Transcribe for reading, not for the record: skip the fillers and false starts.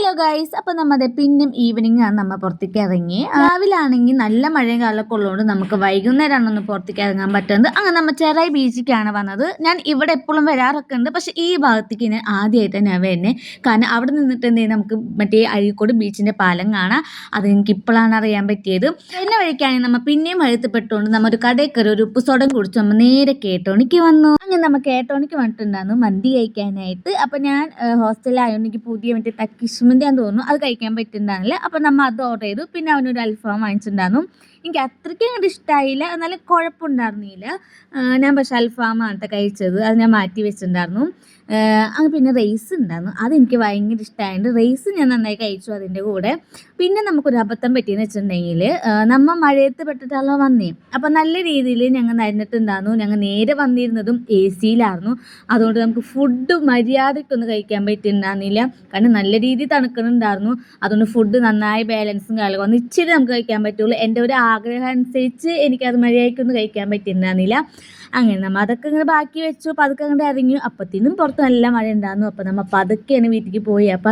Hello guys, അപ്പോൾ നമ്മുടെ പിന്നും ഈവനിങ് ആണ് നമ്മൾ പുറത്തേക്ക് ഇറങ്ങി. രാവിലെ ആണെങ്കിൽ നല്ല മഴയും കാലമൊക്കെ ഉള്ളതുകൊണ്ട് നമുക്ക് വൈകുന്നേരമാണ് ഒന്ന് പുറത്തേക്ക് ഇറങ്ങാൻ പറ്റുന്നത്. അങ്ങനെ നമ്മൾ ചെറായി ബീച്ചിലേക്കാണ് വന്നത്. ഞാൻ ഇവിടെ എപ്പോഴും വരാറൊക്കെ ഉണ്ട്, പക്ഷേ ഈ ഭാഗത്തേക്ക് ഞാൻ ആദ്യമായിട്ട് ഞാൻ വരുന്നത്. കാരണം അവിടെ നിന്നിട്ട് എന്തെങ്കിലും നമുക്ക് മറ്റേ അഴീക്കോട് ബീച്ചിൻ്റെ പാലം കാണാം. അത് എനിക്ക് ഇപ്പോഴാണ് അറിയാൻ പറ്റിയത്. എന്നെ വഴിക്കാണെങ്കിൽ നമ്മൾ പിന്നെയും എഴുത്തപ്പെട്ടുകൊണ്ട് നമ്മൾ ഒരു കടയിൽ കയറി ഒരു ഉപ്പ് സോഡയും കുടിച്ച് നമ്മൾ നേരെ കേട്ടോണിക്ക് വന്നു. അങ്ങനെ നമ്മൾ കേട്ടോണിക്ക് വന്നിട്ടുണ്ടായിരുന്നു മന്തി കഴിക്കാനായിട്ട്. അപ്പോൾ ഞാൻ ഹോസ്റ്റലിലായതുകൊണ്ട് എനിക്ക് പുതിയ മറ്റേ തക്കിഷ്മിൻ്റെ ആണെന്ന് തോന്നുന്നു അത് കഴിക്കാൻ പറ്റുന്നുണ്ടായിരുന്നില്ല. അപ്പോൾ നമ്മൾ അത് ഓർഡർ ചെയ്തു. പിന്നെ അവനൊരു അൽഫാം വാങ്ങിച്ചിട്ടുണ്ടായിരുന്നു. എനിക്ക് അത്രയ്ക്ക് അങ്ങോട്ട് ഇഷ്ടമായില്ല, എന്നാലും കുഴപ്പമുണ്ടായിരുന്നില്ല. ഞാൻ പക്ഷേ അൽഫാമാണ് കഴിച്ചത്, അത് ഞാൻ മാറ്റി വെച്ചിട്ടുണ്ടായിരുന്നു. പിന്നെ റൈസ് ഉണ്ടായിരുന്നു, അതെനിക്ക് ഭയങ്കര ഇഷ്ടമായിട്ട് റൈസ് ഞാൻ നന്നായി കഴിച്ചു അതിൻ്റെ കൂടെ. പിന്നെ നമുക്കൊരു അബദ്ധം പറ്റിയെന്ന് വെച്ചിട്ടുണ്ടെങ്കിൽ നമ്മൾ മഴയത്ത് പെട്ടിട്ടാണല്ലോ വന്നേ. അപ്പോൾ നല്ല രീതിയിൽ ഞങ്ങൾ നനഞ്ഞിട്ടുണ്ടായിരുന്നു. ഞങ്ങൾ നേരെ വന്നിരുന്നതും എ സിയിലായിരുന്നു. അതുകൊണ്ട് നമുക്ക് ഫുഡ് മര്യാദയ്ക്കൊന്നും കഴിക്കാൻ പറ്റുന്നുണ്ടായിരുന്നില്ല. കാരണം നല്ല രീതിയിൽ തണുക്കുന്നുണ്ടായിരുന്നു. അതുകൊണ്ട് ഫുഡ് നന്നായി ബാലൻസും കാര്യങ്ങളും ഒന്ന് ഇച്ചിരി നമുക്ക് കഴിക്കാൻ പറ്റുള്ളൂ. എൻ്റെ ഒരു ആഗ്രഹം അനുസരിച്ച് എനിക്കത് മര്യാദയ്ക്കൊന്നും കഴിക്കാൻ പറ്റുന്നുണ്ടായിരുന്നില്ല. അങ്ങനെ നമ്മൾ അതൊക്കെ ഇങ്ങനെ ബാക്കി വെച്ചു. പതുക്കെ അങ്ങോട്ട് ഇറങ്ങി. അപ്പത്തിനും പുറത്ത് നല്ല മഴ ഉണ്ടായിരുന്നു. അപ്പോൾ നമ്മൾ പതുക്കെയാണ് വീട്ടിലേക്ക് പോയി. അപ്പം